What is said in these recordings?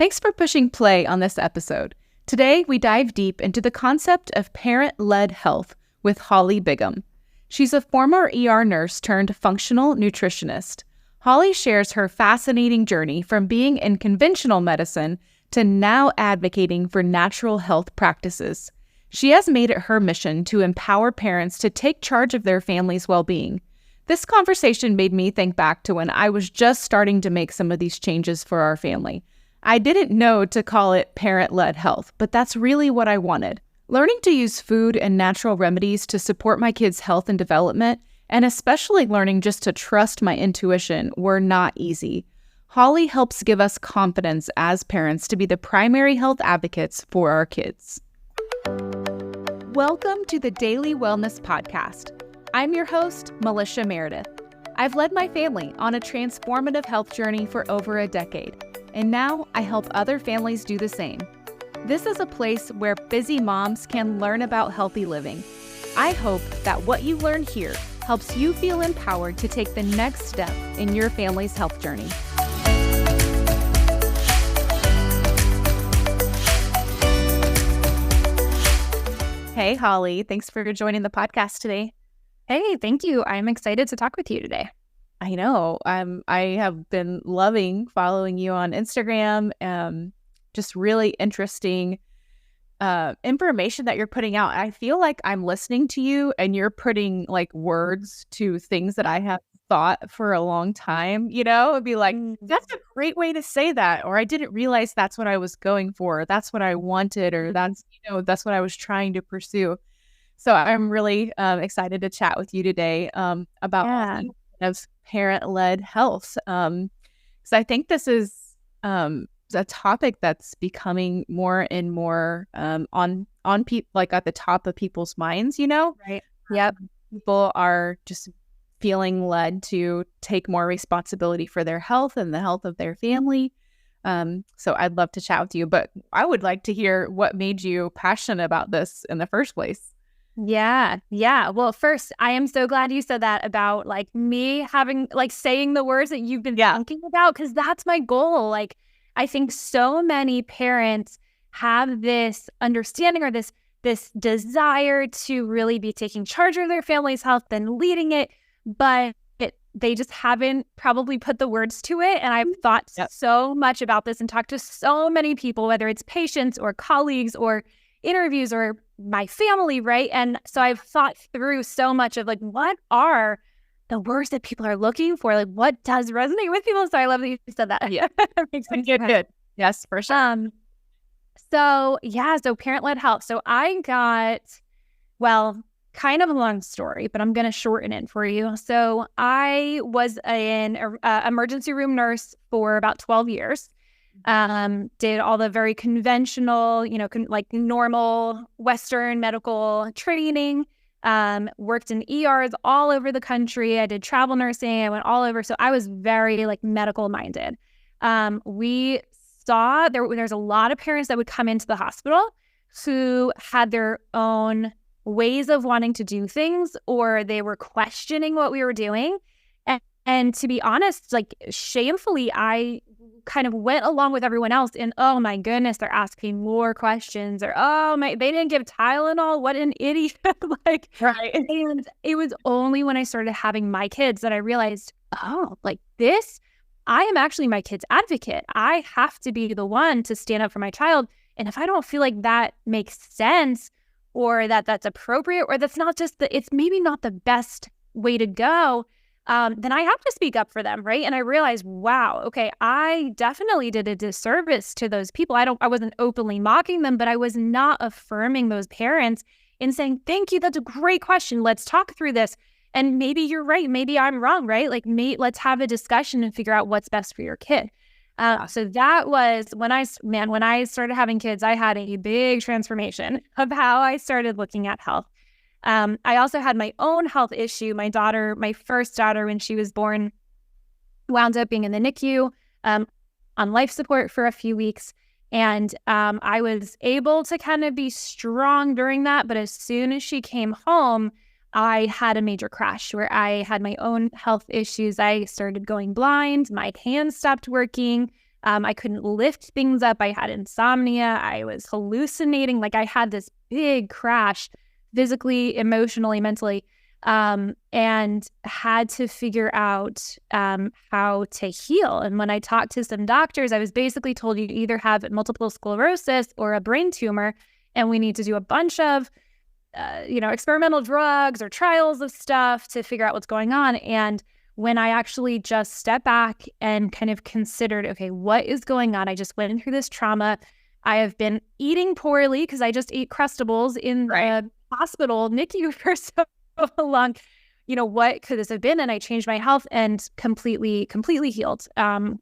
Thanks for pushing play on this episode. Today, we dive deep into the concept of parent-led health with Hollie Bigham. She's a former ER nurse turned functional nutritionist. Hollie shares her fascinating journey from being in conventional medicine to now advocating for natural health practices. She has made it her mission to empower parents to take charge of their family's well-being. This conversation made me think back to when I was just starting to make some of these changes for our family. I didn't know to call it parent-led health, but that's really what I wanted. Learning to use food and natural remedies to support my kids' health and development, and especially learning just to trust my intuition, were not easy. Hollie helps give us confidence as parents to be the primary health advocates for our kids. Welcome to the Daily Wellness Podcast. I'm your host, Melissa Meredith. I've led my family on a transformative health journey for over a decade, and now I help other families do the same. This is a place where busy moms can learn about healthy living. I hope that what you learn here helps you feel empowered to take the next step in your family's health journey. Hey, Hollie, thanks for joining the podcast today. Hey, thank you. I'm excited to talk with you today. I know. I have been loving following you on Instagram. Just really interesting information that you're putting out. I feel like I'm listening to you and you're putting like words to things that I have thought for a long time. It'd be like, that's a great way to say that. Or I didn't realize that's what I was going for. That's what I wanted, or that's what I was trying to pursue. So I'm really excited to chat with you today about of parent-led health. Because I think this is a topic that's becoming more and more on people, like at the top of people's minds, Right. Yep. People are just feeling led to take more responsibility for their health and the health of their family. So I'd love to chat with you, but I would like to hear what made you passionate about this in the first place. Yeah. Well, first, I am so glad you said that about like me having like saying the words that you've been thinking about, because that's my goal. Like, I think so many parents have this understanding or this desire to really be taking charge of their family's health and leading it, but they just haven't probably put the words to it. And I've thought so much about this and talked to so many people, whether it's patients or colleagues or interviews or my family, right? And so I've thought through so much of like, what are the words that people are looking for? Like, what does resonate with people? So I love that you said that. Yeah. Good. Yes, for sure. So parent-led health. So I got, kind of a long story, but I'm going to shorten it for you. So I was an emergency room nurse for about 12 years. Did all the very conventional, like normal Western medical training. Worked in ERs all over the country. I did travel nursing. I went all over. So I was very like medical minded. We saw there's a lot of parents that would come into the hospital who had their own ways of wanting to do things, or they were questioning what we were doing. And to be honest, like shamefully, I kind of went along with everyone else and, oh my goodness, they're asking more questions, or, they didn't give Tylenol. What an idiot. Right. And it was only when I started having my kids that I realized, I am actually my kid's advocate. I have to be the one to stand up for my child. And if I don't feel like that makes sense, or that that's appropriate, or that's not just it's maybe not the best way to go, then I have to speak up for them, right? And I realized, wow, okay, I definitely did a disservice to those people. I wasn't openly mocking them, but I was not affirming those parents in saying, thank you, that's a great question. Let's talk through this. And maybe you're right, maybe I'm wrong, right? Like, let's have a discussion and figure out what's best for your kid. So that was when I started having kids, I had a big transformation of how I started looking at health. I also had my own health issue. My first daughter, when she was born, wound up being in the NICU on life support for a few weeks. And I was able to kind of be strong during that. But as soon as she came home, I had a major crash where I had my own health issues. I started going blind. My hands stopped working. I couldn't lift things up. I had insomnia. I was hallucinating. Like I had this big crash physically, emotionally, mentally, and had to figure out how to heal. And when I talked to some doctors, I was basically told you either have multiple sclerosis or a brain tumor, and we need to do a bunch of experimental drugs or trials of stuff to figure out what's going on. And when I actually just stepped back and kind of considered, okay, what is going on? I just went through this trauma. I have been eating poorly because I just ate Crustables in the hospital NICU for so long. What could this have been? And I changed my health and completely healed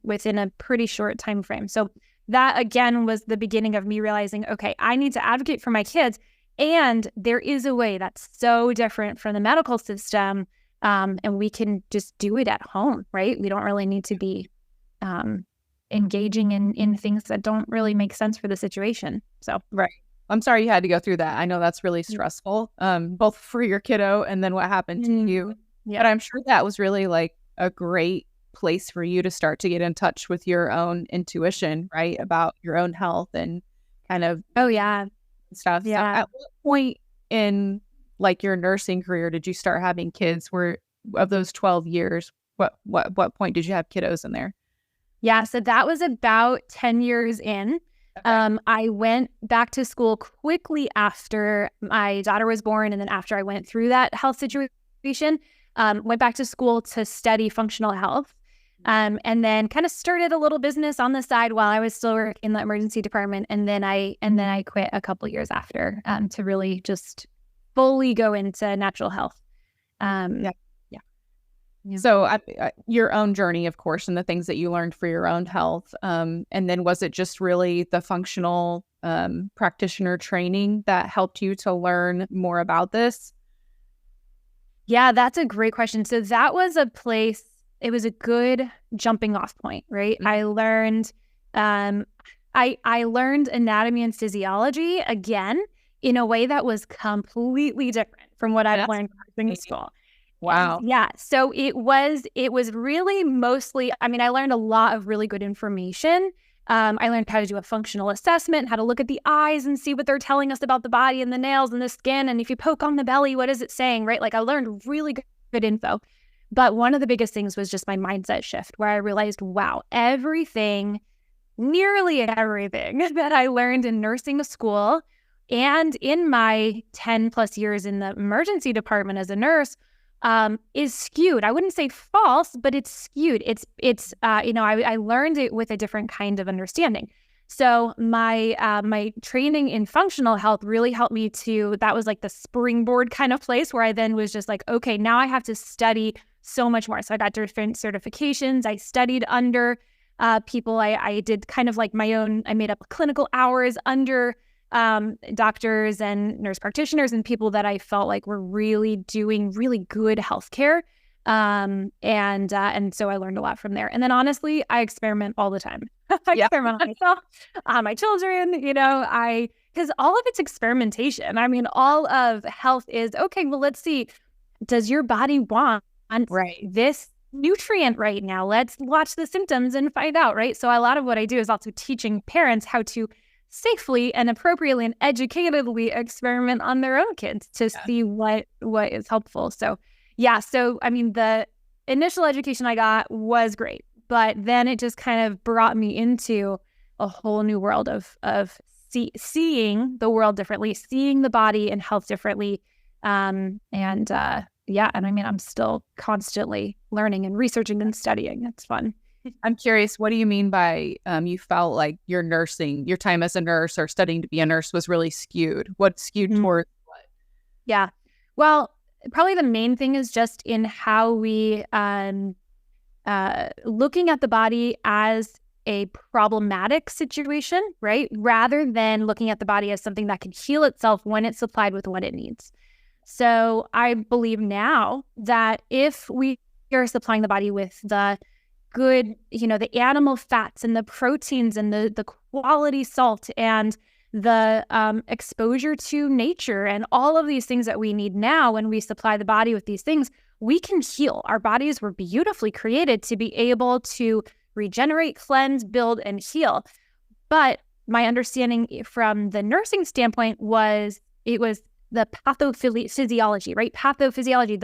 within a pretty short time frame. So that, again, was the beginning of me realizing, okay, I need to advocate for my kids. And there is a way that's so different from the medical system. And we can just do it at home, right? We don't really need to be engaging in things that don't really make sense for the situation. So, right. I'm sorry you had to go through that. I know that's really stressful, both for your kiddo and then what happened to you. Yeah. But I'm sure that was really like a great place for you to start to get in touch with your own intuition, right? About your own health and kind of stuff. Yeah. So at what point in like your nursing career did you start having kids? Where of those 12 years, what point did you have kiddos in there? Yeah, so that was about 10 years in. Okay. I went back to school quickly after my daughter was born, and then after I went through that health situation, went back to school to study functional health, and then kind of started a little business on the side while I was still working in the emergency department, and then I quit a couple years after to really just fully go into natural health. So your own journey, of course, and the things that you learned for your own health. And then was it just really the functional practitioner training that helped you to learn more about this? Yeah, that's a great question. So that was a place, it was a good jumping off point, right? Mm-hmm. I learned, I learned anatomy and physiology again in a way that was completely different from what I've learned in school. Wow. And yeah. So it was really mostly, I learned a lot of really good information. I learned how to do a functional assessment, how to look at the eyes and see what they're telling us about the body and the nails and the skin. And if you poke on the belly, what is it saying, right? Like I learned really good info. But one of the biggest things was just my mindset shift where I realized, wow, nearly everything that I learned in nursing school and in my 10 plus years in the emergency department as a nurse is skewed. I wouldn't say false, but it's skewed. I learned it with a different kind of understanding. So my training in functional health really helped me that was like the springboard kind of place where I then was just like, okay, now I have to study so much more. So I got different certifications. I studied under people. I did kind of like I made up clinical hours under doctors and nurse practitioners and people that I felt like were really doing really good healthcare. And so I learned a lot from there. And then honestly, I experiment all the time. I experiment on myself, on my children, because all of it's experimentation. All of health is, okay, well, let's see. Does your body want this nutrient right now? Let's watch the symptoms and find out, right? So a lot of what I do is also teaching parents how to safely and appropriately and educatedly experiment on their own kids to see what is helpful. So the initial education I got was great, but then it just kind of brought me into a whole new world of seeing the world differently, seeing the body and health differently. I'm still constantly learning and researching and studying. It's fun. I'm curious, what do you mean by you felt like your time as a nurse or studying to be a nurse was really skewed? What skewed towards what? Yeah. Well, probably the main thing is just in how we looking at the body as a problematic situation, right? Rather than looking at the body as something that can heal itself when it's supplied with what it needs. So I believe now that if we are supplying the body with the good, the animal fats and the proteins and the quality salt and the exposure to nature and all of these things that we need now, when we supply the body with these things, we can heal. Our bodies were beautifully created to be able to regenerate, cleanse, build, and heal. But my understanding from the nursing standpoint was it was the pathophysiology, right? Pathophysiology,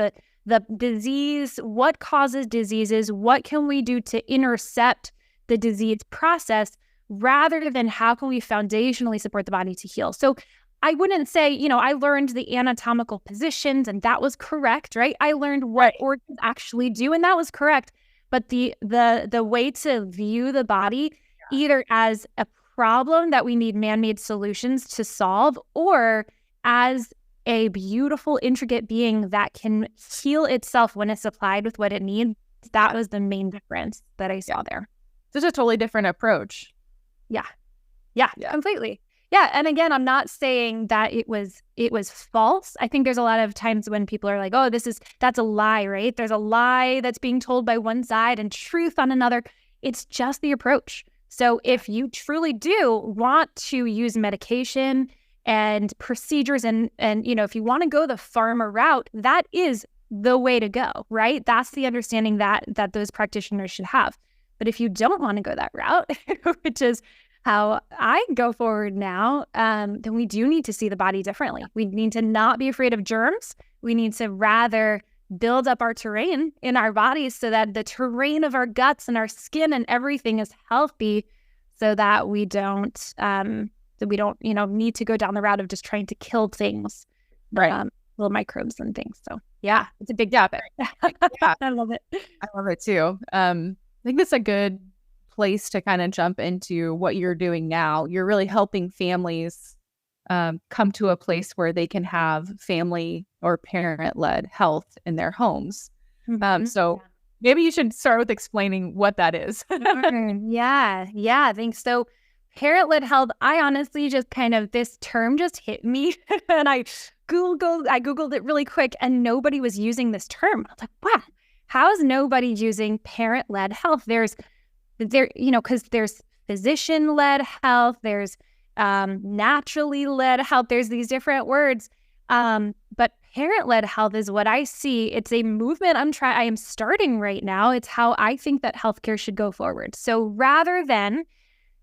the disease, what causes diseases, what can we do to intercept the disease process, rather than how can we foundationally support the body to heal. So I wouldn't say, I learned the anatomical positions and that was correct, right? I learned what organs actually do and that was correct. But the way to view the body either as a problem that we need man-made solutions to solve, or as a beautiful, intricate being that can heal itself when it's applied with what it needs, that was the main difference that I saw there. So it's a totally different approach. Yeah, completely. Yeah, and again, I'm not saying that it was false. I think there's a lot of times when people are like, oh, that's a lie, right? There's a lie that's being told by one side and truth on another. It's just the approach. So if you truly do want to use medication and procedures and if you want to go the pharma route, that is the way to go, right? That's the understanding that those practitioners should have. But if you don't want to go that route, which is how I go forward now, then we do need to see the body differently. We need to not be afraid of germs. We need to rather build up our terrain in our bodies so that the terrain of our guts and our skin and everything is healthy, so that we don't need to go down the route of just trying to kill things, right? Little microbes and things. So yeah, it's a big topic. Yeah. I love it. I love it too. I think that's a good place to kind of jump into what you're doing now. You're really helping families come to a place where they can have family or parent-led health in their homes. So maybe you should start with explaining what that is. Yeah, thanks. So parent-led health, I honestly just this term just hit me and I Googled it really quick and nobody was using this term. I was like, wow, how is nobody using parent-led health? Because there's physician-led health, there's naturally led health, there's these different words. But parent-led health is what I see. It's a movement I am starting right now. It's how I think that healthcare should go forward. So rather than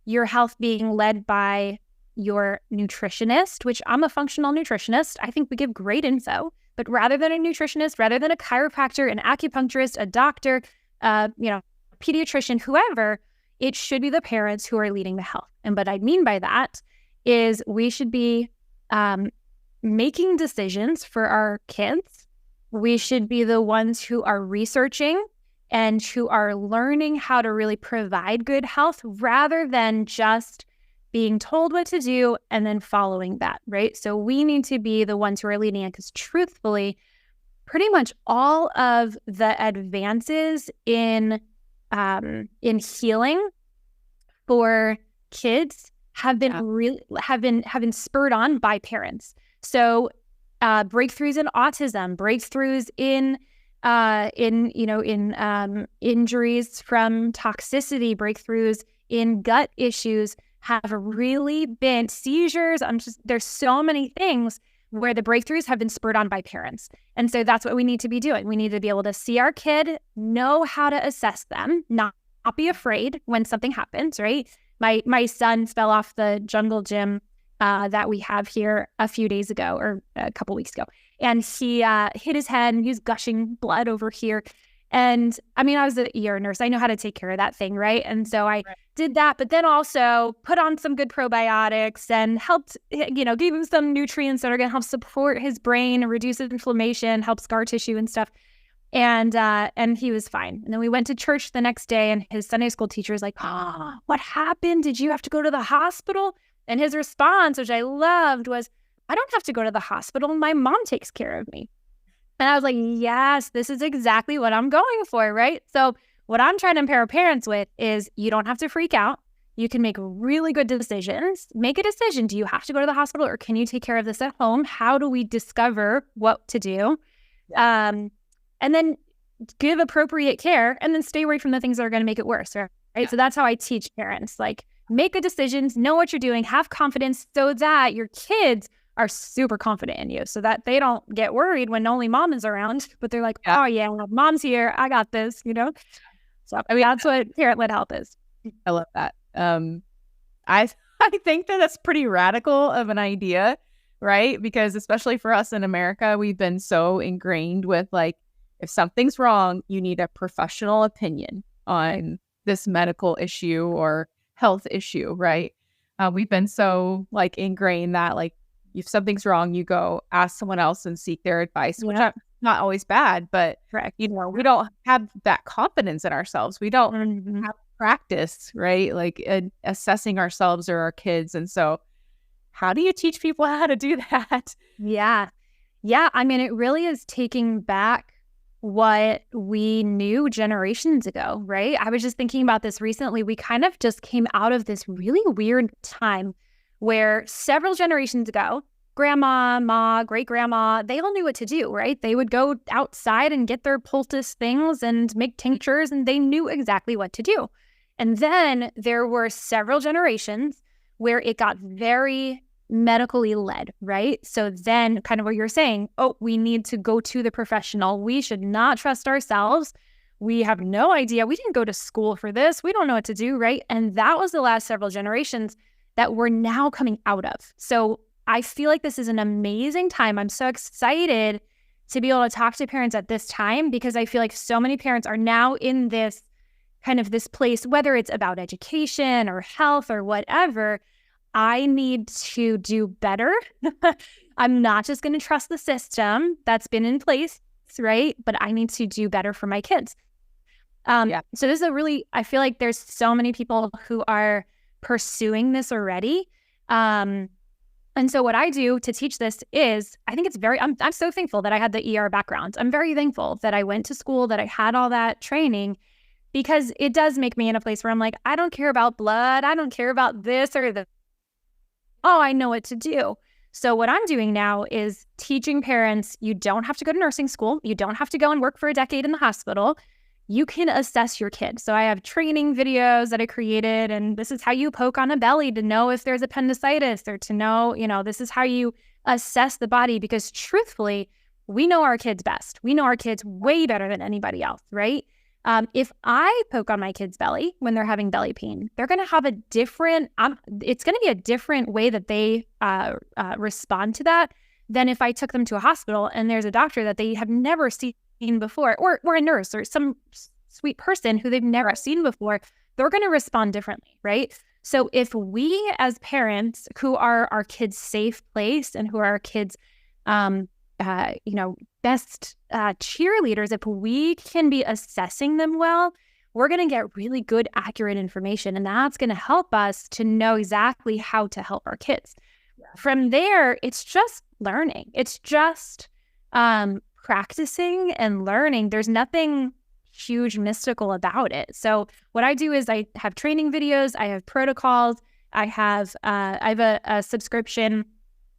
your health being led by your nutritionist, which I'm a functional nutritionist, I think we give great info, but rather than a nutritionist, rather than a chiropractor, an acupuncturist, a doctor, pediatrician, whoever, it should be the parents who are leading the health. And what I mean by that is we should be making decisions for our kids. We should be the ones who are researching and who are learning how to really provide good health, rather than just being told what to do and then following that, right? So we need to be the ones who are leading it, because truthfully, pretty much all of the advances in healing for kids have been spurred on by parents. So breakthroughs in autism, breakthroughs in injuries from toxicity, breakthroughs in gut issues have really been seizures. There's so many things where the breakthroughs have been spurred on by parents. And so that's what we need to be doing. We need to be able to see our kid, know how to assess them, not be afraid when something happens, right? My son fell off the jungle gym that we have here a few days ago, or a couple weeks ago. And he hit his head and he was gushing blood over here. And I was an ER nurse. I know how to take care of that thing, right? And so I did that, but then also put on some good probiotics and helped, gave him some nutrients that are going to help support his brain and reduce inflammation, help scar tissue and stuff. And he was fine. And then we went to church the next day, and his Sunday school teacher was like, "Oh, what happened? Did you have to go to the hospital?" And his response, which I loved, was, "I don't have to go to the hospital. My mom takes care of me." And I was like, yes, this is exactly what I'm going for, right? So what I'm trying to empower parents with is you don't have to freak out. You can make really good decisions. Make a decision. Do you have to go to the hospital, or can you take care of this at home? How do we discover what to do? And then give appropriate care, and then stay away from the things that are going to make it worse, right? Yeah. So that's how I teach parents. Like, make good decisions, know what you're doing, have confidence, so that your kids are super confident in you, so that they don't get worried when only mom is around, but they're like, oh yeah, mom's here, I got this, So I mean, that's what parent-led health is. I love that. I I think that that's pretty radical of an idea, right? Because especially for us in America, we've been so ingrained with like, if something's wrong, you need a professional opinion on this medical issue or health issue, right? We've been so like ingrained that like, if something's wrong, you go ask someone else and seek their advice, which is not always bad, but Correct. you know, we don't have that confidence in ourselves. We don't have practice, right? Like assessing ourselves or our kids. And so how do you teach people how to do that? Yeah. Yeah. I mean, it really is taking back what we knew generations ago, right? I was just thinking about this recently. We kind of just came out of this really weird time where several generations ago, grandma, ma, great grandma, they all knew what to do, right? They would go outside and get their poultice things and make tinctures, and they knew exactly what to do. And then there were several generations where it got very medically led, right? So then kind of what you're saying, oh, we need to go to the professional. We should not trust ourselves. We have no idea. We didn't go to school for this. We don't know what to do, right? And that was the last several generations that we're now coming out of. So I feel like this is an amazing time. I'm so excited to be able to talk to parents at this time because I feel like so many parents are now in this kind of this place, whether it's about education or health or whatever. I need to do better. I'm not just going to trust the system that's been in place, right? But I need to do better for my kids. So this is I feel like there's so many people who are pursuing this already. And so what I do to teach this is, I think it's I'm so thankful that I had the ER background. I'm very thankful that I went to school, that I had all that training, because it does make me in a place where I'm like, I don't care about blood. I don't care about this or the, oh, I know what to do. So what I'm doing now is teaching parents, you don't have to go to nursing school. You don't have to go and work for a decade in the hospital. You can assess your kid. So I have training videos that I created, and this is how you poke on a belly to know if there's appendicitis, or to know, this is how you assess the body, because truthfully, we know our kids best. We know our kids way better than anybody else, right? If I poke on my kid's belly when they're having belly pain, they're going to have a different, it's going to be a different way that they respond to that than if I took them to a hospital and there's a doctor that they have never seen before, or a nurse or some sweet person who they've never seen before. They're going to respond differently, right? So if we as parents who are our kids' safe place and who are our kids' best cheerleaders, if we can be assessing them well, we're going to get really good, accurate information. And that's going to help us to know exactly how to help our kids. From there, it's just learning. It's just practicing and learning. There's nothing huge mystical about it. So what I do is I have training videos, I have protocols, I have a subscription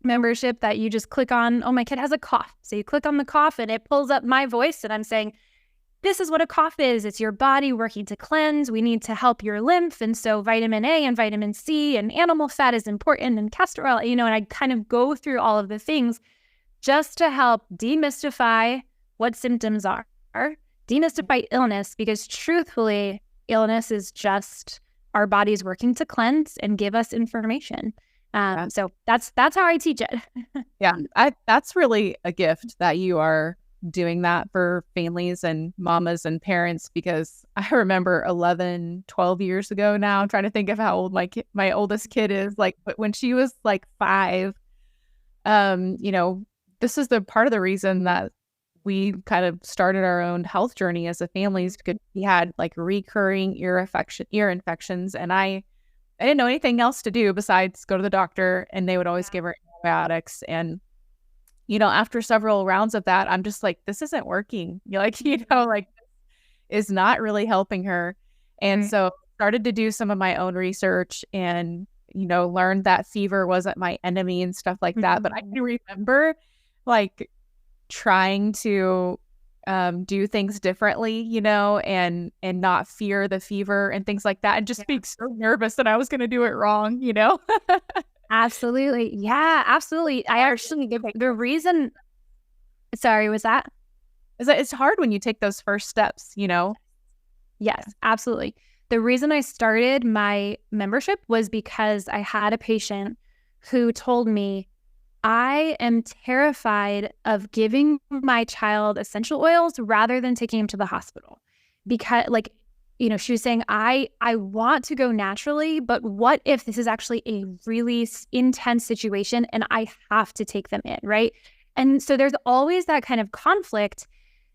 membership that you just click on. Oh, my kid has a cough. So you click on the cough and it pulls up my voice and I'm saying, this is what a cough is. It's your body working to cleanse. We need to help your lymph. And so vitamin A and vitamin C and animal fat is important, and castor oil, and I kind of go through all of the things just to help demystify what symptoms are, demystify illness, because truthfully, illness is just our bodies working to cleanse and give us information. So that's how I teach it. Yeah, that's really a gift that you are doing that for families and mamas and parents, because I remember 11, 12 years ago now, I'm trying to think of how old my oldest kid is, like, but when she was like 5, this is the part of the reason that we kind of started our own health journey as a family, is because we had like recurring ear infections, and I didn't know anything else to do besides go to the doctor, and they would always give her antibiotics. And after several rounds of that, I'm just like, this isn't working. Is not really helping her. And so started to do some of my own research and, learned that fever wasn't my enemy and stuff like that. But I can remember like trying to do things differently, and not fear the fever and things like that, and just being so nervous that I was going to do it wrong, Absolutely. Yeah, absolutely. I actually, the reason, sorry, was that? Is that it's hard when you take those first steps, Yes, absolutely. The reason I started my membership was because I had a patient who told me, I am terrified of giving my child essential oils rather than taking him to the hospital. Because she was saying, I want to go naturally, but what if this is actually a really intense situation and I have to take them in, right? And so there's always that kind of conflict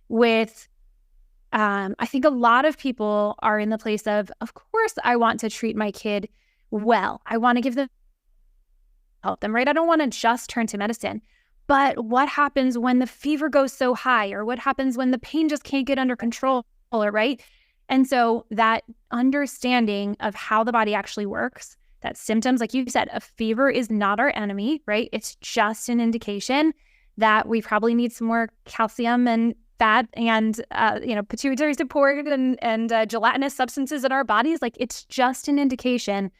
with, I think a lot of people are in the place of course, I want to treat my kid well. I want to give them help them, right? I don't want to just turn to medicine. But what happens when the fever goes so high, or what happens when the pain just can't get under control, right? And so that understanding of how the body actually works, that symptoms, like you said, a fever is not our enemy, right? It's just an indication that we probably need some more calcium and fat and pituitary support and gelatinous substances in our bodies. Like, it's just an indication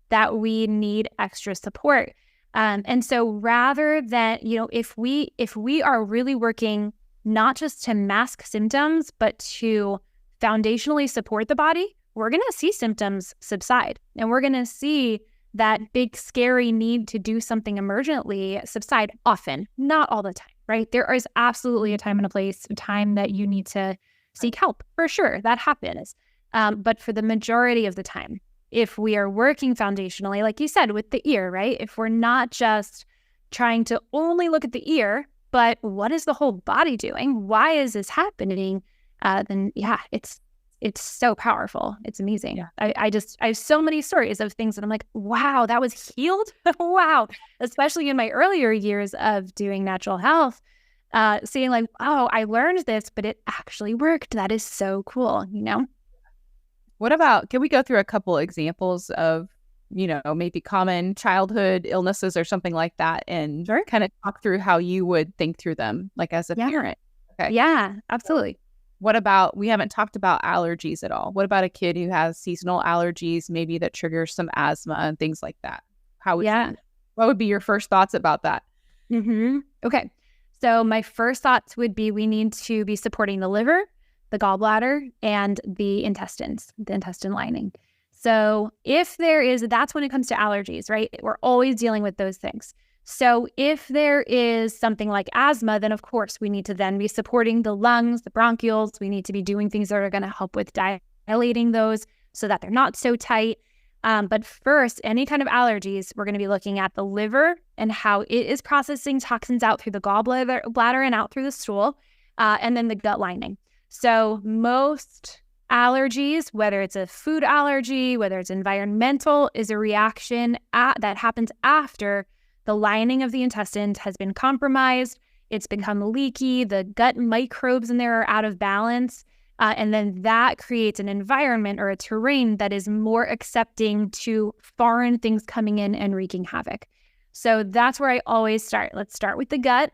that we need extra support. And so rather than, if we are really working not just to mask symptoms, but to foundationally support the body, we're going to see symptoms subside. And we're going to see that big, scary need to do something emergently subside often, not all the time, right? There is absolutely a time and a place, a time that you need to seek help, for sure. That happens. But for the majority of the time, if we are working foundationally, like you said, with the ear, right? If we're not just trying to only look at the ear, but what is the whole body doing? Why is this happening? Then yeah, it's so powerful. It's amazing. Yeah. I have so many stories of things that I'm like, wow, that was healed. Wow. Especially in my earlier years of doing natural health, seeing like, oh, I learned this, but it actually worked. That is so cool, What about, can we go through a couple examples of, maybe common childhood illnesses or something like that, and kind of talk through how you would think through them, like as a parent? Okay. Yeah, absolutely. What about, we haven't talked about allergies at all. What about a kid who has seasonal allergies, maybe that triggers some asthma and things like that? What would be your first thoughts about that? Mm-hmm. Okay. So my first thoughts would be, we need to be supporting the liver, the gallbladder, and the intestine lining. So that's when it comes to allergies, right? We're always dealing with those things. So if there is something like asthma, then of course we need to then be supporting the lungs, the bronchioles. We need to be doing things that are going to help with dilating those so that they're not so tight. But first, any kind of allergies, we're going to be looking at the liver and how it is processing toxins out through the gallbladder and out through the stool, and then the gut lining. So most allergies, whether it's a food allergy, whether it's environmental, is a reaction that happens after the lining of the intestines has been compromised. It's become leaky. The gut microbes in there are out of balance. And then that creates an environment or a terrain that is more accepting to foreign things coming in and wreaking havoc. So that's where I always start. Let's start with the gut.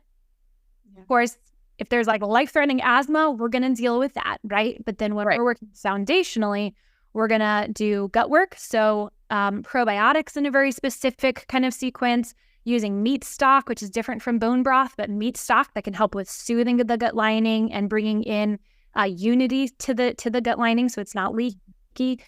Yeah. Of course, if there's like life-threatening asthma, we're going to deal with that, right? But then when we're working foundationally, we're going to do gut work. So probiotics in a very specific kind of sequence, using meat stock, which is different from bone broth, but meat stock that can help with soothing the gut lining and bringing in unity to the gut lining so it's not leaky.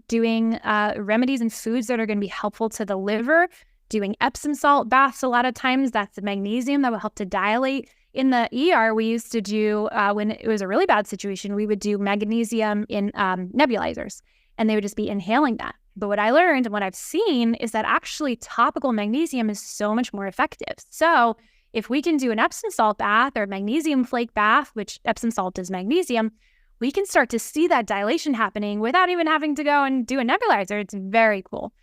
Doing remedies and foods that are going to be helpful to the liver. Doing Epsom salt baths a lot of times. That's the magnesium that will help to dilate. In the ER, we used to do, when it was a really bad situation, we would do magnesium in nebulizers, and they would just be inhaling that. But what I learned and what I've seen is that actually topical magnesium is so much more effective. So if we can do an Epsom salt bath or magnesium flake bath, which Epsom salt is magnesium, we can start to see that dilation happening without even having to go and do a nebulizer. It's very cool.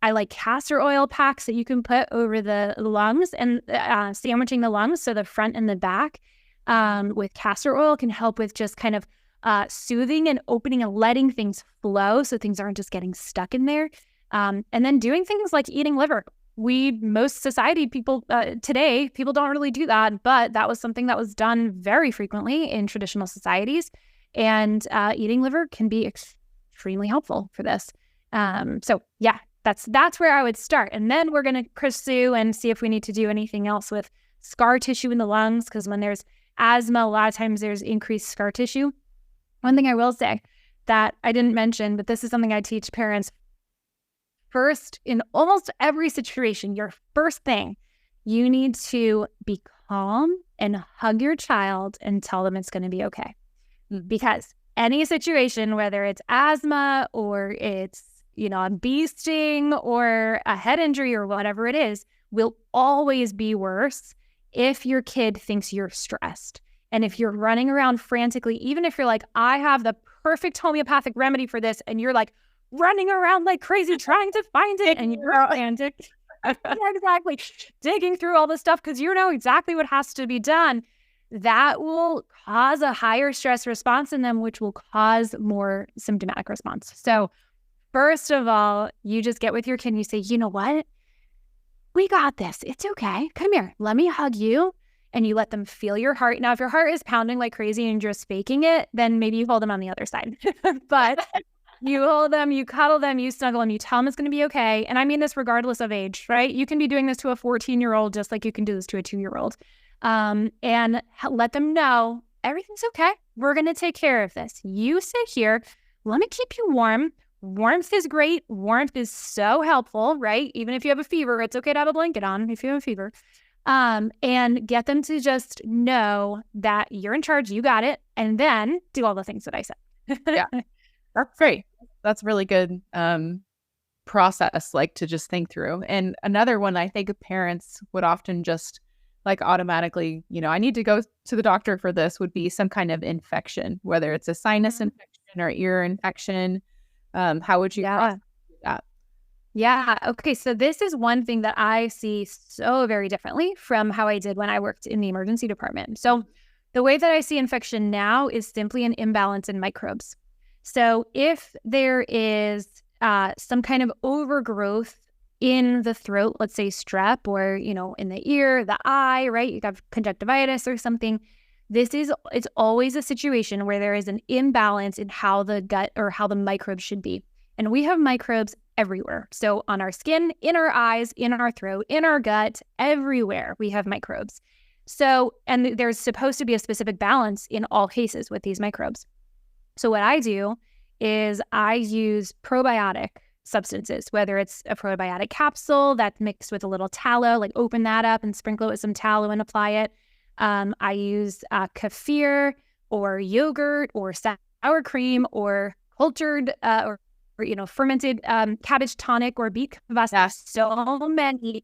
I like castor oil packs that you can put over the lungs and sandwiching the lungs, so the front and the back with castor oil can help with just kind of soothing and opening and letting things flow so things aren't just getting stuck in there. And then doing things like eating liver. Most society people today, people don't really do that, but that was something that was done very frequently in traditional societies. And eating liver can be extremely helpful for this. So yeah, that's where I would start. And then we're going to pursue and see if we need to do anything else with scar tissue in the lungs, because when there's asthma, a lot of times there's increased scar tissue. One thing I will say that I didn't mention, but this is something I teach parents. First, in almost every situation, your first thing, you need to be calm and hug your child and tell them it's going to be okay. Because any situation, whether it's asthma or it's, a bee sting or a head injury or whatever it is, will always be worse if your kid thinks you're stressed. And if you're running around frantically, even if you're like, I have the perfect homeopathic remedy for this, and you're like running around like crazy trying to find it, and you're frantic, exactly, digging through all this stuff because you know exactly what has to be done, that will cause a higher stress response in them, which will cause more symptomatic response. So first of all, you just get with your kid and you say, you know what? We got this. It's okay. Come here. Let me hug you. And you let them feel your heart. Now, if your heart is pounding like crazy and you're just faking it, then maybe you hold them on the other side. But you hold them, you cuddle them, you snuggle them, you tell them it's going to be okay. And I mean this regardless of age, right? You can be doing this to a 14-year-old just like you can do this to a 2-year-old. And let them know everything's okay. We're going to take care of this. You sit here. Let me keep you warm. Warmth is great. Warmth is so helpful, right? Even if you have a fever, it's okay to have a blanket on if you have a fever. And get them to just know that you're in charge, you got it, and then do all the things that I said. Yeah, that's great. That's really good process, like to just think through. And another one I think parents would often just like automatically, I need to go to the doctor for this, would be some kind of infection, whether it's a sinus infection or ear infection. How would you process that? Yeah. Okay. So this is one thing that I see so very differently from how I did when I worked in the emergency department. So the way that I see infection now is simply an imbalance in microbes. So if there is some kind of overgrowth in the throat, let's say strep, or, in the ear, the eye, right? You have conjunctivitis or something. It's always a situation where there is an imbalance in how the gut or how the microbes should be. And we have microbes everywhere. So on our skin, in our eyes, in our throat, in our gut, everywhere we have microbes. So, and there's supposed to be a specific balance in all cases with these microbes. So what I do is I use probiotic substances, whether it's a probiotic capsule that's mixed with a little tallow, like open that up and sprinkle it with some tallow and apply it. I use kefir or yogurt or sour cream or cultured or fermented cabbage tonic or beet kvass. Yes. So many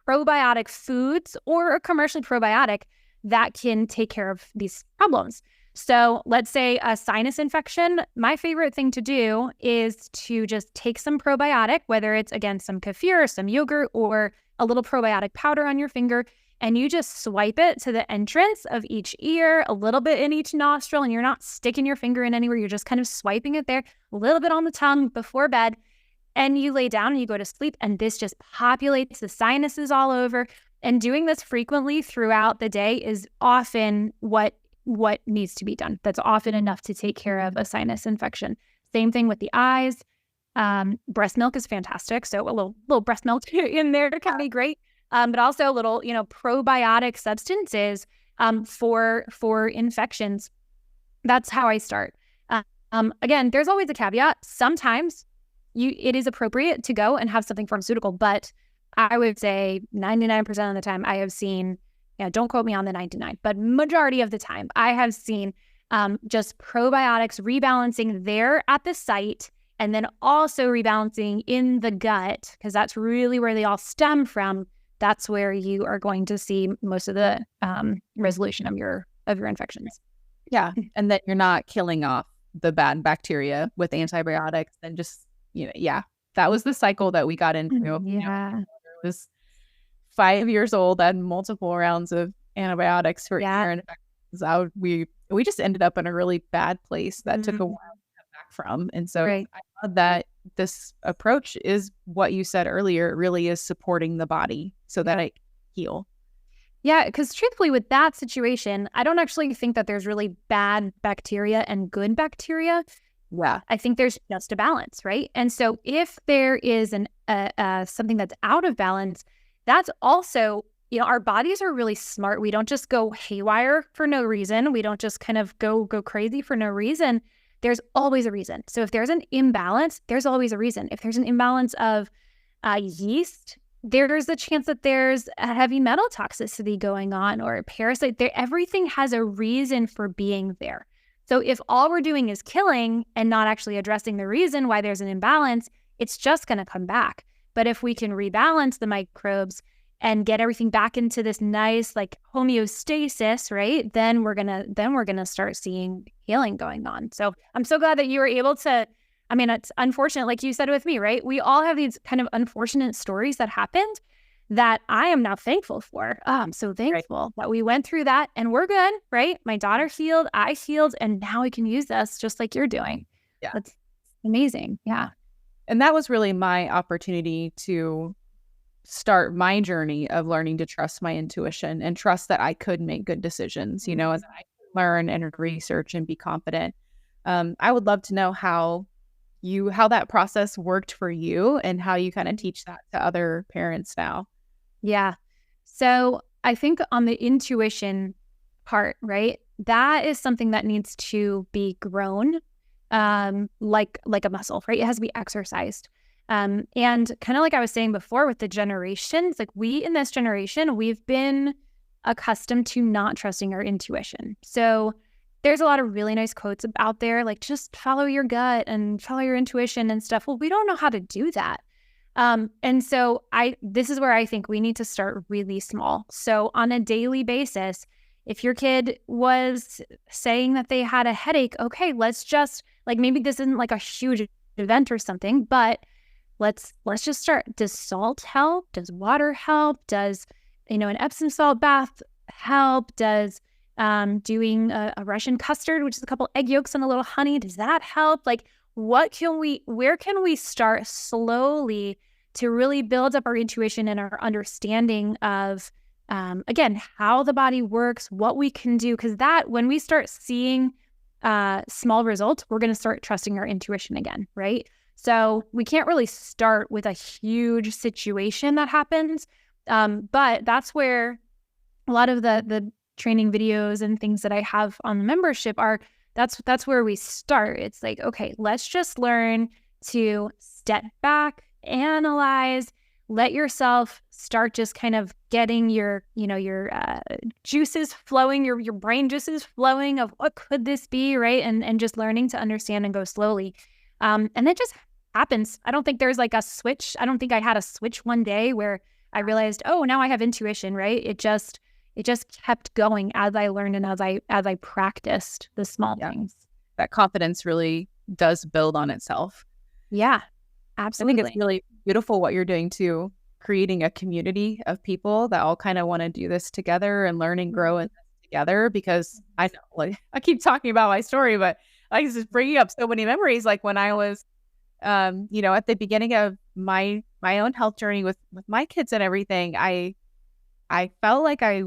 probiotic foods or a commercially probiotic that can take care of these problems. So let's say a sinus infection, my favorite thing to do is to just take some probiotic, whether it's, again, some kefir or some yogurt or a little probiotic powder on your finger, and you just swipe it to the entrance of each ear, a little bit in each nostril, and you're not sticking your finger in anywhere. You're just kind of swiping it there, a little bit on the tongue before bed, and you lay down and you go to sleep, and this just populates the sinuses all over. And doing this frequently throughout the day is often what needs to be done. That's often enough to take care of a sinus infection. Same thing with the eyes. Breast milk is fantastic. So a little breast milk in there can be great. But also little, probiotic substances for infections. That's how I start. Again, there's always a caveat. Sometimes it is appropriate to go and have something pharmaceutical, but I would say 99% of the time I have seen, don't quote me on the 99, but majority of the time I have seen just probiotics rebalancing there at the site, and then also rebalancing in the gut, because that's really where they all stem from. That's where you are going to see most of the resolution of your infections. Yeah, and that you're not killing off the bad bacteria with antibiotics, and just that was the cycle that we got into. Yeah, it was 5 years old, had multiple rounds of antibiotics for ear infections. We just ended up in a really bad place that took a while to come back from. And so I love that this approach is what you said earlier. It really is supporting the body so that it can heal. Yeah, because truthfully, with that situation, I don't actually think that there's really bad bacteria and good bacteria. Yeah, I think there's just a balance, right? And so if there is something that's out of balance, that's also our bodies are really smart. We don't just go haywire for no reason. We don't just kind of go crazy for no reason. There's always a reason. So if there's an imbalance, there's always a reason. If there's an imbalance of yeast, there's a chance that there's a heavy metal toxicity going on or a parasite there. Everything has a reason for being there. So if all we're doing is killing and not actually addressing the reason why there's an imbalance, it's just going to come back. But if we can rebalance the microbes and get everything back into this nice like homeostasis, right? Then we're gonna start seeing healing going on. So I'm so glad that you were able to. I mean, it's unfortunate, like you said with me, right? We all have these kind of unfortunate stories that happened that I am now thankful for. Oh, I'm so thankful that we went through that and we're good, right? My daughter healed, I healed, and now we can use this just like you're doing. Yeah. That's amazing. Yeah. And that was really my opportunity to start my journey of learning to trust my intuition and trust that I could make good decisions, as I learn and research and be confident. I would love to know how that process worked for you and how you kind of teach that to other parents now. Yeah. So I think on the intuition part, right, that is something that needs to be grown like a muscle, right? It has to be exercised. And kind of like I was saying before with the generations, like we in this generation, we've been accustomed to not trusting our intuition. So there's a lot of really nice quotes out there, like just follow your gut and follow your intuition and stuff. Well, we don't know how to do that. And so this is where I think we need to start really small. So on a daily basis, if your kid was saying that they had a headache, okay, let's just like, maybe this isn't like a huge event or something, but let's just start. Does salt help? Does water help? Does, an Epsom salt bath help? Does doing a Russian custard, which is a couple egg yolks and a little honey, does that help? Like, where can we start slowly to really build up our intuition and our understanding of, again, how the body works, what we can do? Because when we start seeing small results, we're going to start trusting our intuition again, right? So we can't really start with a huge situation that happens. But that's where a lot of the training videos and things that I have on the membership that's where we start. It's like, okay, let's just learn to step back, analyze, let yourself start just kind of getting your juices flowing, your brain juices flowing of what could this be, right? And just learning to understand and go slowly. And it just happens. I don't think there's like a switch. I don't think I had a switch one day where I realized, oh, now I have intuition, right? It just kept going as I learned and as I practiced the small things. That confidence really does build on itself. Yeah, absolutely. I think it's really beautiful what you're doing too, creating a community of people that all kind of want to do this together and learn and grow in this together. Because I know, like, I keep talking about my story, but I was just bringing up so many memories. Like when I was, at the beginning of my own health journey with my kids and everything, I felt like I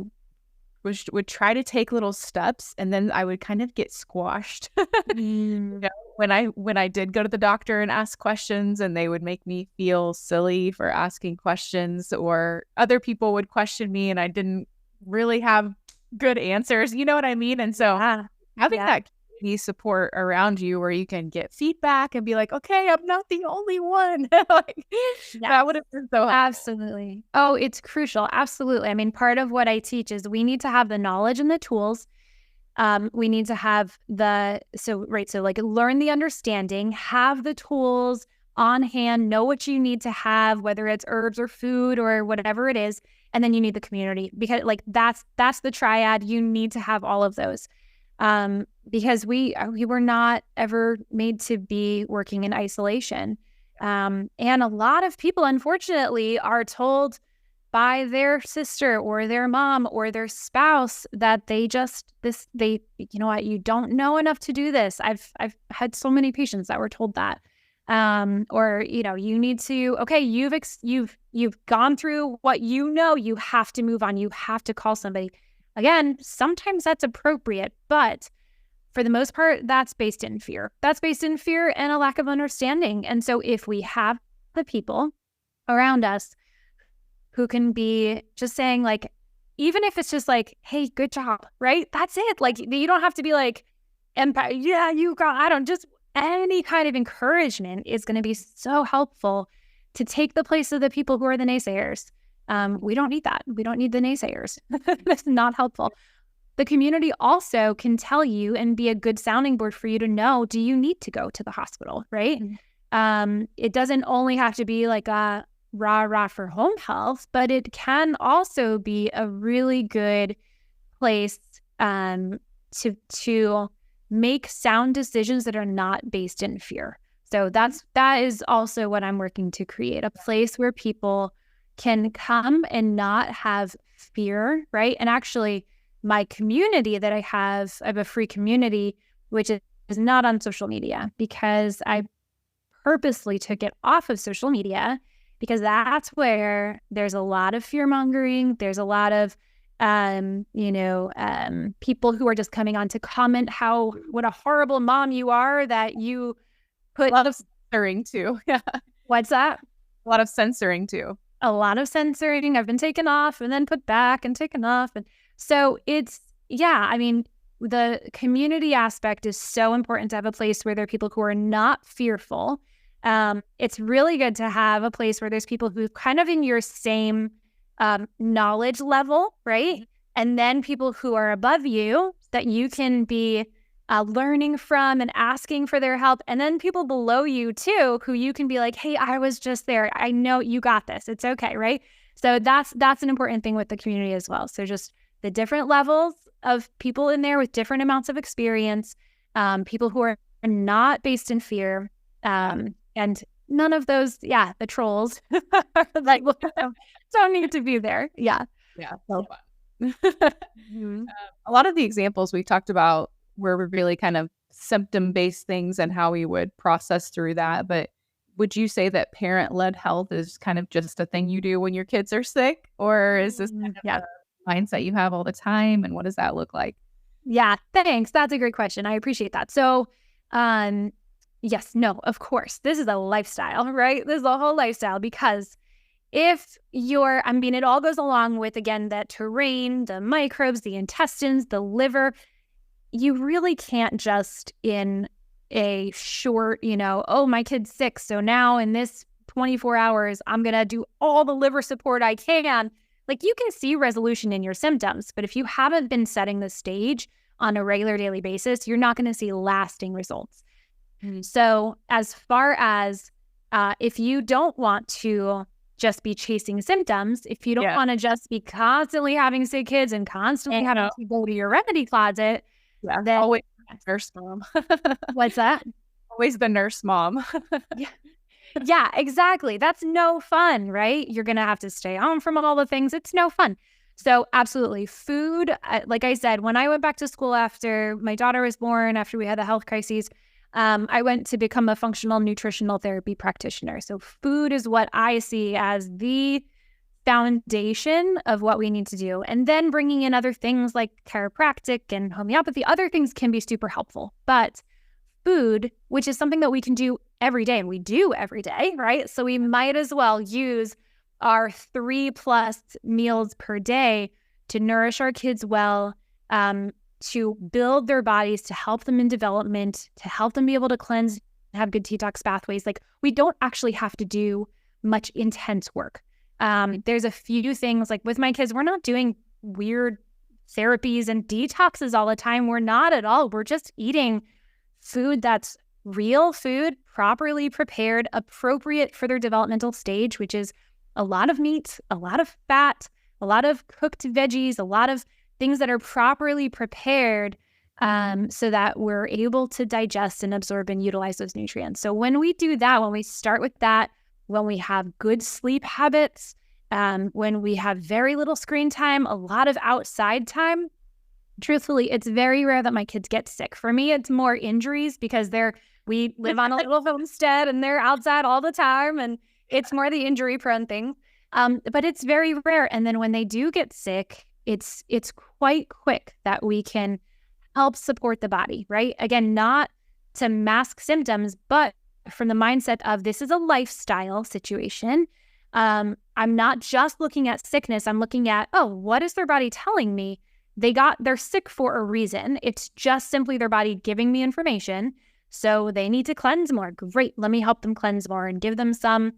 would try to take little steps and then I would kind of get squashed. When I did go to the doctor and ask questions, and they would make me feel silly for asking questions, or other people would question me and I didn't really have good answers. You know what I mean? And so having that community support around you where you can get feedback and be like, okay, I'm not the only one. That would have been so helpful. Absolutely. Oh, it's crucial. Absolutely. I mean, part of what I teach is we need to have the knowledge and the tools. We need to have so like learn the understanding, have the tools on hand, know what you need to have, whether it's herbs or food or whatever it is. And then you need the community, because like that's the triad. You need to have all of those. Because we were not ever made to be working in isolation. And a lot of people, unfortunately, are told by their sister or their mom or their spouse that you know what, you don't know enough to do this. I've had so many patients that were told that. Or, you need to, okay, you've gone through what you have to move on. You have to call somebody. Again, sometimes that's appropriate, but for the most part, that's based in fear. That's based in fear and a lack of understanding. And so if we have the people around us who can be just saying like, even if it's just like, hey, good job, right? That's it. Like, you don't have to be like, yeah, you got, I don't, just any kind of encouragement is going to be so helpful to take the place of the people who are the naysayers. We don't need that. We don't need the naysayers. That's not helpful. The community also can tell you and be a good sounding board for you to know, do you need to go to the hospital, right? It doesn't only have to be like a rah for home health, but it can also be a really good place to make sound decisions that are not based in fear. So that is also what I'm working to create, a place where people can come and not have fear, right? And actually, my community that I have a free community, which is not on social media, because I purposely took it off of social media, because that's where there's a lot of fear mongering. There's a lot of, people who are just coming on to comment what a horrible mom you are that you put. A lot of censoring too. Yeah. What's that? A lot of censoring too. A lot of censoring. I've been taken off and then put back and taken off. And so the community aspect is so important to have a place where there are people who are not fearful. It's really good to have a place where there's people who kind of in your same knowledge level, right? And then people who are above you that you can be learning from and asking for their help. And then people below you too, who you can be like, hey, I was just there. I know you got this. It's okay, right? So that's an important thing with the community as well. So just the different levels of people in there with different amounts of experience, people who are not based in fear, and none of those, the trolls like don't need to be there. Yeah. So fun. A lot of the examples we talked about were really kind of symptom-based things and how we would process through that. But would you say that parent-led health is kind of just a thing you do when your kids are sick? Or is this kind of a mindset you have all the time? And what does that look like? Yeah, thanks. That's a great question. I appreciate that. So, yes, no, of course. This is a lifestyle, right? This is a whole lifestyle, because it all goes along with, again, that terrain, the microbes, the intestines, the liver. You really can't just in a short, my kid's sick, so now in this 24 hours, I'm going to do all the liver support I can. Like, you can see resolution in your symptoms, but if you haven't been setting the stage on a regular daily basis, you're not going to see lasting results. So as far as if you don't want to just be chasing symptoms, if you don't want to just be constantly having sick kids and constantly having to go to your remedy closet, then always nurse mom. What's that? Always the nurse mom. Yeah, exactly. That's no fun, right? You're going to have to stay home from all the things. It's no fun. So absolutely. Food, like I said, when I went back to school after my daughter was born, after we had the health crises, I went to become a functional nutritional therapy practitioner. So food is what I see as the foundation of what we need to do. And then bringing in other things like chiropractic and homeopathy, other things can be super helpful. But food, which is something that we can do every day, and we do every day, right? So we might as well use our 3+ meals per day to nourish our kids well, to build their bodies, to help them in development, to help them be able to cleanse, have good detox pathways. Like, we don't actually have to do much intense work. There's a few things, like with my kids, we're not doing weird therapies and detoxes all the time. We're not at all. We're just eating food that's real food, properly prepared, appropriate for their developmental stage, which is a lot of meat, a lot of fat, a lot of cooked veggies, a lot of things that are properly prepared, so that we're able to digest and absorb and utilize those nutrients. So when we do that, when we start with that, when we have good sleep habits, when we have very little screen time, a lot of outside time, truthfully, it's very rare that my kids get sick. For me, it's more injuries, because we live on a little homestead and they're outside all the time, and it's more the injury prone thing. But it's very rare. And then when they do get sick, it's quite quick that we can help support the body, right? Again, not to mask symptoms, but from the mindset of this is a lifestyle situation. I'm not just looking at sickness. I'm looking at, oh, what is their body telling me? They're sick for a reason. It's just simply their body giving me information. So they need to cleanse more. Great. Let me help them cleanse more and give them some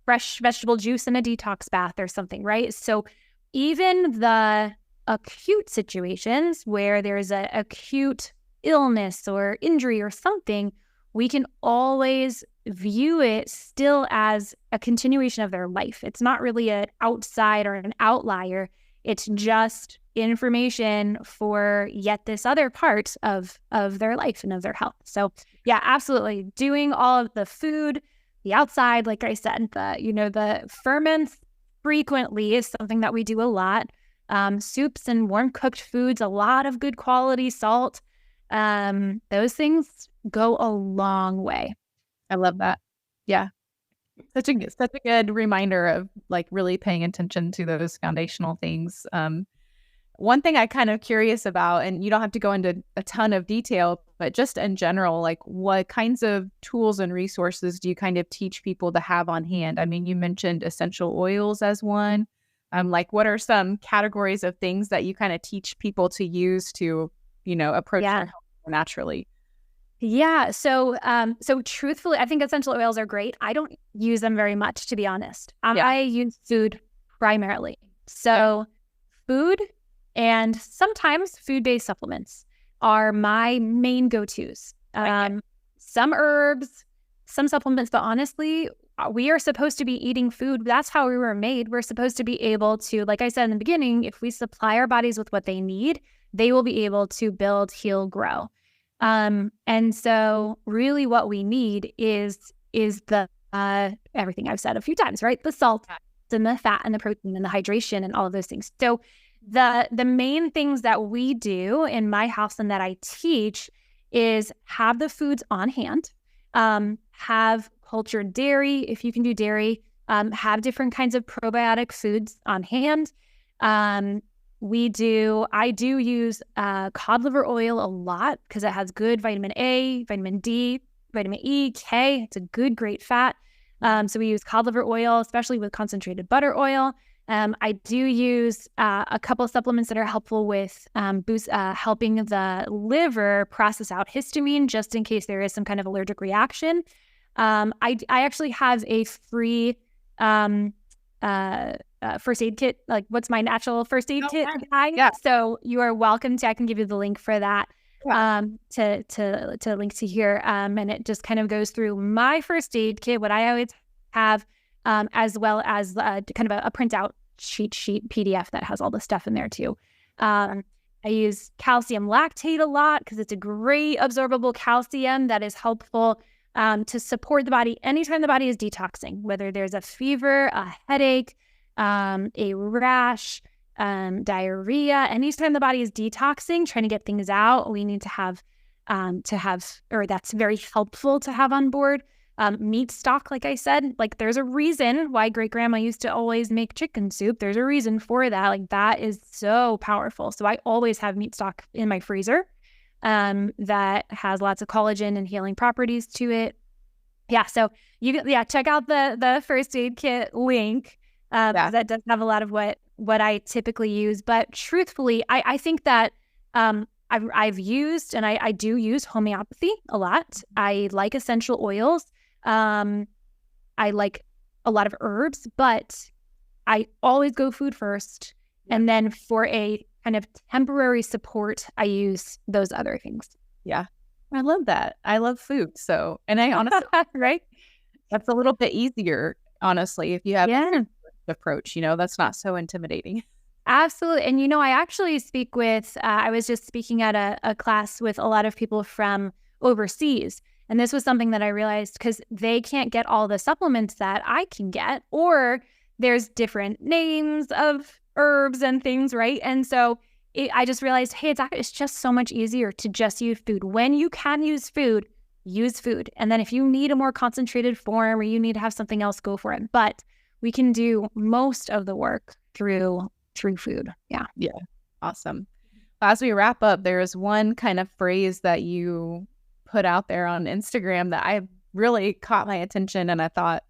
fresh vegetable juice in a detox bath or something, right? So even the acute situations where there's an acute illness or injury or something, we can always view it still as a continuation of their life. It's not really an outside or an outlier. It's just information for yet this other part of their life and of their health. So yeah, absolutely. Doing all of the food, the outside, like I said, the ferments frequently is something that we do a lot. Soups and warm cooked foods, a lot of good quality salt. Those things go a long way. I love that. Yeah. Such a good reminder of like really paying attention to those foundational things. One thing I kind of curious about, and you don't have to go into a ton of detail, but just in general, like what kinds of tools and resources do you kind of teach people to have on hand? I mean, you mentioned essential oils as one. Like what are some categories of things that you kind of teach people to use to, approach their health more naturally? Yeah. So truthfully, I think essential oils are great. I don't use them very much, to be honest. I use food primarily. So food and sometimes food-based supplements are my main go-tos. Some herbs, some supplements, but honestly, we are supposed to be eating food. That's how we were made. We're supposed to be able to, like I said in the beginning, if we supply our bodies with what they need, they will be able to build, heal, grow. And so really what we need is the everything I've said a few times, right? The salt and the fat and the protein and the hydration and all of those things. So the main things that we do in my house and that I teach is have the foods on hand, have cultured dairy, if you can do dairy, have different kinds of probiotic foods on hand. I do use cod liver oil a lot because it has good vitamin A, vitamin D, vitamin E, K. It's a good, great fat. So we use cod liver oil, especially with concentrated butter oil. I do use a couple of supplements that are helpful with helping the liver process out histamine, just in case there is some kind of allergic reaction. I actually have a free first aid kit, like what's my natural first aid kit guide. Yeah. So you are welcome to, I can give you the link for that, to link to here. And it just kind of goes through my first aid kit, what I always have, as well as kind of a printout cheat sheet PDF that has all the stuff in there too. I use calcium lactate a lot because it's a great absorbable calcium that is helpful to support the body anytime the body is detoxing, whether there's a fever, a headache, a rash, diarrhea. Anytime the body is detoxing, trying to get things out, we need to have, or that's very helpful to have on board. Meat stock, like I said, like there's a reason why great grandma used to always make chicken soup. There's a reason for that. Like that is so powerful. So I always have meat stock in my freezer, that has lots of collagen and healing properties to it. Yeah. So check out the first aid kit link. That does have a lot of what I typically use. But truthfully, I think that I've used, and I do use homeopathy a lot. I like essential oils. I like a lot of herbs, but I always go food first. Yeah. And then for a kind of temporary support, I use those other things. Yeah. I love that. I love food. So, and I honestly, right? That's a little bit easier, honestly, if you have an approach, that's not so intimidating. Absolutely. And, I actually speak with, I was just speaking at a class with a lot of people from overseas. And this was something that I realized because they can't get all the supplements that I can get, or there's different names of herbs and things, right? And so I just realized, hey, it's just so much easier to just use food. When you can use food, use food. And then if you need a more concentrated form or you need to have something else, go for it. But we can do most of the work through food. Yeah. Yeah. Awesome. As we wrap up, there's one kind of phrase that you put out there on Instagram that I really caught my attention. And I thought,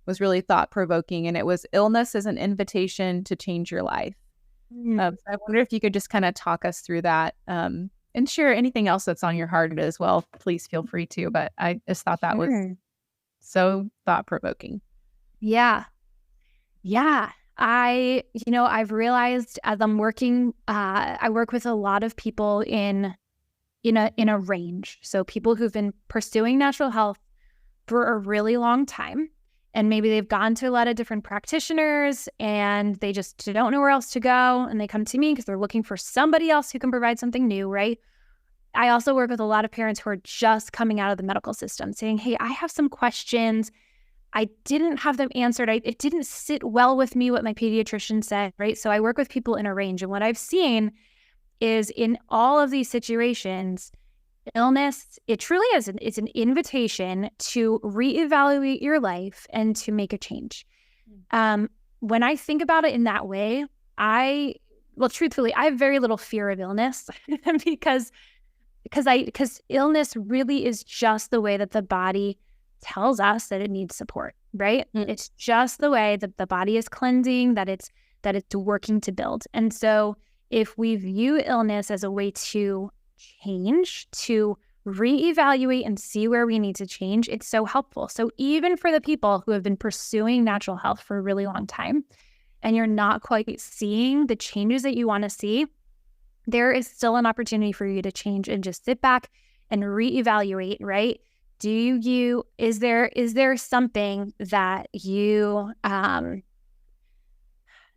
was really thought-provoking, and it was illness is an invitation to change your life. So I wonder if you could just kind of talk us through that and share anything else that's on your heart as well. Please feel free to, but I just thought that was so thought-provoking. Yeah. I've realized as I'm working, I work with a lot of people in a range. So people who've been pursuing natural health for a really long time, and maybe they've gone to a lot of different practitioners and they just don't know where else to go. And they come to me because they're looking for somebody else who can provide something new, right? I also work with a lot of parents who are just coming out of the medical system saying, hey, I have some questions. I didn't have them answered. It didn't sit well with me what my pediatrician said, right? So I work with people in a range. And what I've seen is in all of these situations, illness, it truly is it's an invitation to reevaluate your life and to make a change. When I think about it in that way, truthfully, I have very little fear of illness because illness really is just the way that the body tells us that it needs support, right? It's just the way that the body is cleansing, that it's working to build. And so if we view illness as a way to change, to reevaluate and see where we need to change, it's so helpful. So even for the people who have been pursuing natural health for a really long time and you're not quite seeing the changes that you want to see, there is still an opportunity for you to change and just sit back and reevaluate, right? Is there something that you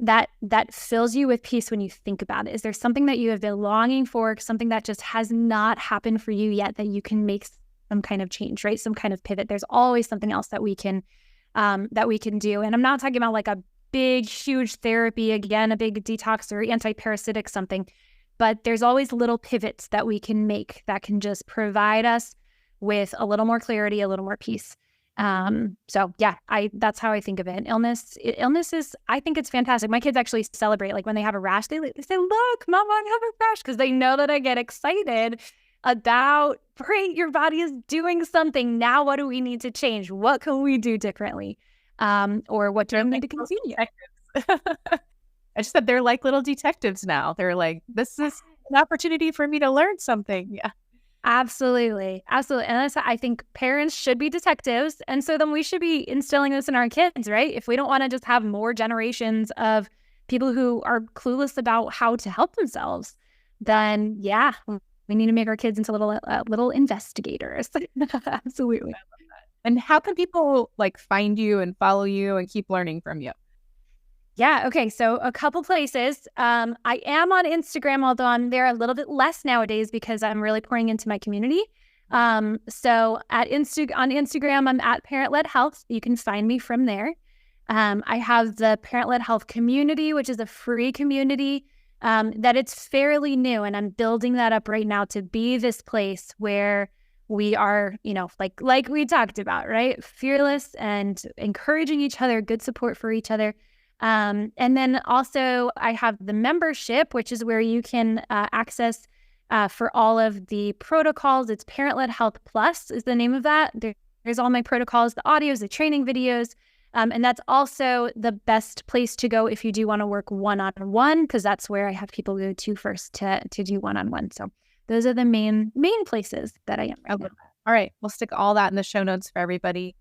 that fills you with peace when you think about it? Is there something that you have been longing for, something that just has not happened for you yet that you can make some kind of change, right? Some kind of pivot. There's always something else that we can do. And I'm not talking about like a big, huge therapy, again, a big detox or anti-parasitic something, but there's always little pivots that we can make that can just provide us with a little more clarity, a little more peace. That's how I think of it. Illness is, I think it's fantastic. My kids actually celebrate, like when they have a rash, they say, look, Mama, I have a rash, because they know that I get excited about, great, your body is doing something. Now what do we need to change? What can we do differently? Or what do we need to continue? I just said they're like little detectives now. They're like, this is an opportunity for me to learn something. Yeah. Absolutely. And I think parents should be detectives. And so then we should be instilling this in our kids, right? If we don't want to just have more generations of people who are clueless about how to help themselves, then we need to make our kids into little investigators. Absolutely. And how can people like find you and follow you and keep learning from you? Yeah. Okay. So a couple places. I am on Instagram, although I'm there a little bit less nowadays because I'm really pouring into my community. So on Instagram, I'm at Parent-Led Health. You can find me from there. I have the Parent-Led Health community, which is a free community that it's fairly new. And I'm building that up right now to be this place where we are, like we talked about, right? Fearless and encouraging each other, good support for each other. And then also I have the membership, which is where you can access for all of the protocols. It's Parent-Led Health Plus is the name of that. There's all my protocols, the audios, the training videos. And that's also the best place to go if you do want to work one-on-one, because that's where I have people go to first to do one-on-one. So those are the main places that I am right now. All right. We'll stick all that in the show notes for everybody.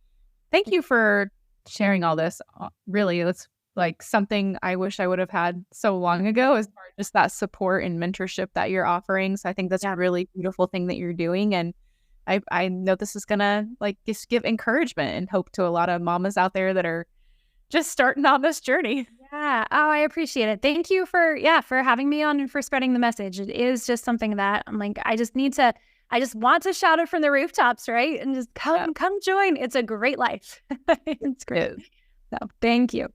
Thank you for sharing all this. Really, it's like something I wish I would have had so long ago, as far as just that support and mentorship that you're offering. So I think that's a really beautiful thing that you're doing. And I know this is going to like just give encouragement and hope to a lot of mamas out there that are just starting on this journey. Yeah. Oh, I appreciate it. Thank you for having me on and for spreading the message. It is just something that I'm like, I just want to shout it from the rooftops, right? And just come join. It's a great life. It's great. So thank you.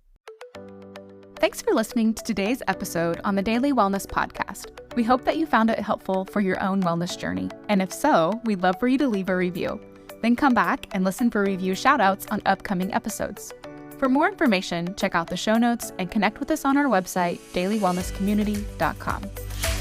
Thanks for listening to today's episode on the Daily Wellness Podcast. We hope that you found it helpful for your own wellness journey. And if so, we'd love for you to leave a review. Then come back and listen for review shoutouts on upcoming episodes. For more information, check out the show notes and connect with us on our website, dailywellnesscommunity.com.